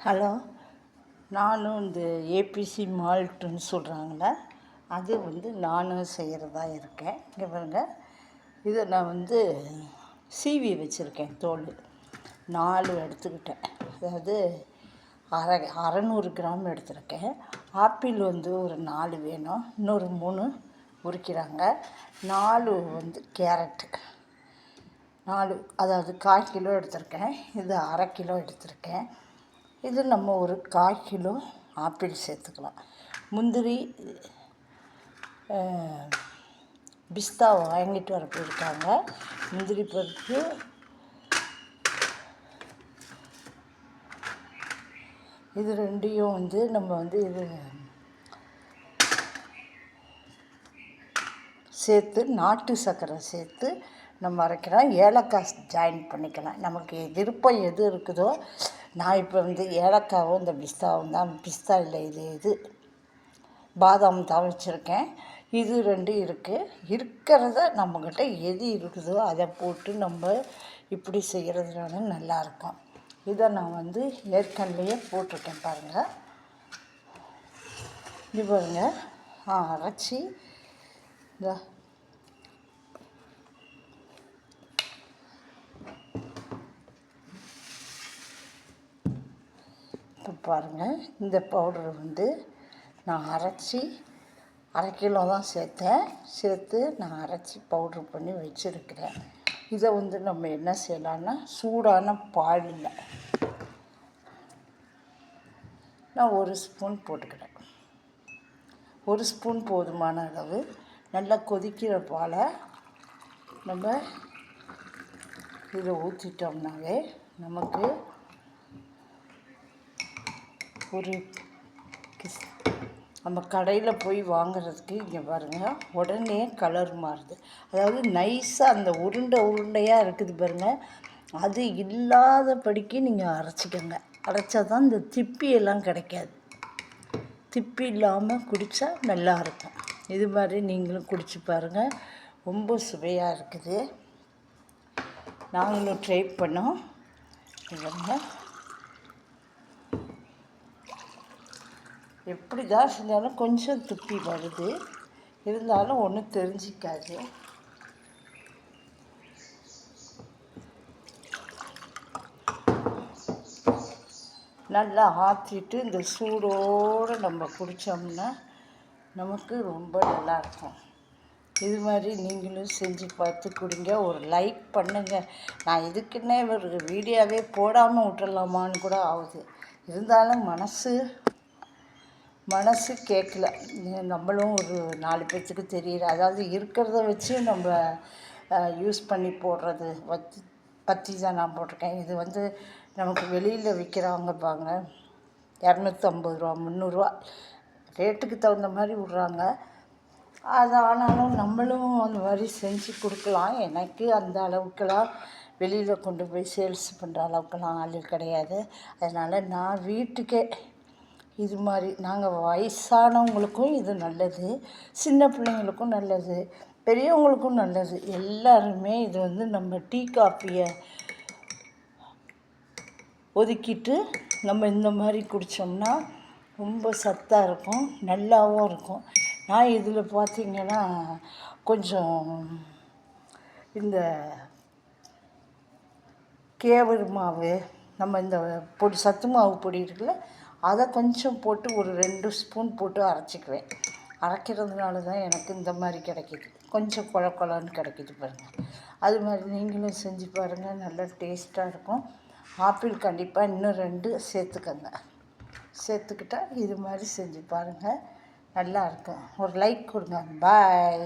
Hello, நானும் இந்த ABC மால்ட்டுன்னு சொல்கிறாங்கள, அது நானும் செய்கிறதா இருக்கேன். இங்கே பாருங்க, இதை நான் சீவி வச்சுருக்கேன். தோல் 4 எடுத்துக்கிட்டேன். அதாவது 600 கிராம் எடுத்துருக்கேன். ஆப்பிள் ஒரு 4 வேணும், இன்னொரு 3 உரிக்கிறாங்க. 4 கேரட்டு 4, அதாவது 1/4 கிலோ எடுத்திருக்கேன். இது 1/2 கிலோ எடுத்திருக்கேன். இது நம்ம ஒரு 1/4 கிலோ ஆப்பிள் சேர்த்துக்கலாம். முந்திரி பிஸ்தா வாங்கிட்டு வர போயிருக்காங்க. முந்திரி பருப்பு, இது ரெண்டையும் நம்ம இது சேர்த்து நாட்டு சர்க்கரை சேர்த்து நம்ம அரைக்கிறோம். ஏலக்காய் ஜாயின் பண்ணிக்கலாம். நமக்கு விருப்பம் எது இருக்குதோ. நான் இப்போ ஏலக்காவும் இந்த பிஸ்தாவும் தான், பிஸ்தா இல்லை, இது பாதாம் தான் வச்சுருக்கேன். இது 2 இருக்குது. இருக்கிறத நம்மக்கிட்ட எது இருக்குதோ அதை போட்டு நம்ம இப்படி செய்கிறதுனால நல்லாயிருக்கும். இதை நான் ஏற்கனவே போட்டிருக்கேன் பாருங்கள். இது பாருங்கள், அரைச்சி இந்த இப்போ பாருங்கள், இந்த பவுடரை நான் அரைச்சி 1/2 கிலோ தான் சேர்த்து நான் அரைச்சி பவுட்ரு பண்ணி வச்சுருக்கிறேன். இதை நம்ம என்ன செய்யலான்னா, சூடான பாலில் நான் 1 ஸ்பூன் போட்டுக்கிறேன். 1 ஸ்பூன் போதுமான அளவு. நல்லா கொதிக்கிற பாலை நம்ம இதை ஊற்றிட்டோம்னாவே நமக்கு நம்ம கடையில் போய் வாங்குறதுக்கு இங்கே பாருங்கள், உடனே கலர் மாறுது. அதாவது நைஸாக அந்த உருண்டையாக இருக்குது பாருங்கள், அது இல்லாதபடிக்கு நீங்கள் அரைச்சிக்கோங்க. அரைச்சா தான் இந்த திப்பியெல்லாம் கிடைக்காது. திப்பி இல்லாமல் குடித்தா நல்லாயிருக்கும். இது மாதிரி நீங்களும் குடிச்சு பாருங்கள். ரொம்ப சுவையாக இருக்குது. நாங்களும் ட்ரை பண்ணோம். எப்படி தான் செஞ்சாலும் கொஞ்சம் துப்பி வருது, இருந்தாலும் ஒன்றும் தெரிஞ்சிக்காது. நல்லா ஆற்றிட்டு இந்த சூடோடு நம்ம குடித்தோம்னா நமக்கு ரொம்ப நல்லாயிருக்கும். இது மாதிரி நீங்களும் செஞ்சு பார்த்து குடிங்க. ஒரு லைக் பண்ணுங்கள். நான் இதுக்குன்னே ஒரு வீடியோவே போடாமல் விட்டுடலாமான்னு கூட ஆகுது. இருந்தாலும் மனசு கேட்கல. நம்மளும் ஒரு 4 பேர்த்துக்கு தெரியுற, அதாவது இருக்கிறத வச்சு நம்ம யூஸ் பண்ணி போடுறது பற்றி தான் நான் போட்டிருக்கேன். இது நமக்கு வெளியில் விற்கிறவங்க பாங்க 250 ரூபா 300 ரூபா ரேட்டுக்கு தகுந்த மாதிரி விட்றாங்க. அது ஆனாலும் நம்மளும் அந்த மாதிரி செஞ்சு கொடுக்கலாம். எனக்கு அந்த அளவுக்கெல்லாம் வெளியில் கொண்டு போய் சேல்ஸ் பண்ணுற அளவுக்கெல்லாம் ஆள் கிடையாது. அதனால் நான் வீட்டுக்கே இது மாதிரி, நாங்கள் வயசானவங்களுக்கும் இது நல்லது, சின்ன பிள்ளைங்களுக்கும் நல்லது, பெரியவங்களுக்கும் நல்லது. எல்லாருமே இது நம்ம டீ காஃபியை ஒதுக்கிட்டு நம்ம இந்த மாதிரி குடித்தோம்னா ரொம்ப சத்தாக இருக்கும், நல்லாவும் இருக்கும். நான் இதில் பார்த்திங்கன்னா கொஞ்சம் இந்த கேவரு மாவு, நம்ம இந்த பொடி சத்து மாவு பொடி இருக்குல்ல, அதை கொஞ்சம் போட்டு ஒரு 2 ஸ்பூன் போட்டு அரைச்சிக்குவேன். அரைக்கிறதுனால தான் எனக்கு இந்த மாதிரி கிடைக்கிது, கொஞ்சம் குழன்னு கிடைக்கிது பாருங்கள். அது மாதிரி நீங்களும் செஞ்சு பாருங்கள், நல்லா டேஸ்ட்டாக இருக்கும். ஆப்பிள் கண்டிப்பாக இன்னும் 2 சேர்த்துக்கங்க. சேர்த்துக்கிட்டால் இது மாதிரி செஞ்சு பாருங்கள், நல்லாயிருக்கும். ஒரு லைக் கொடுங்க. பாய்.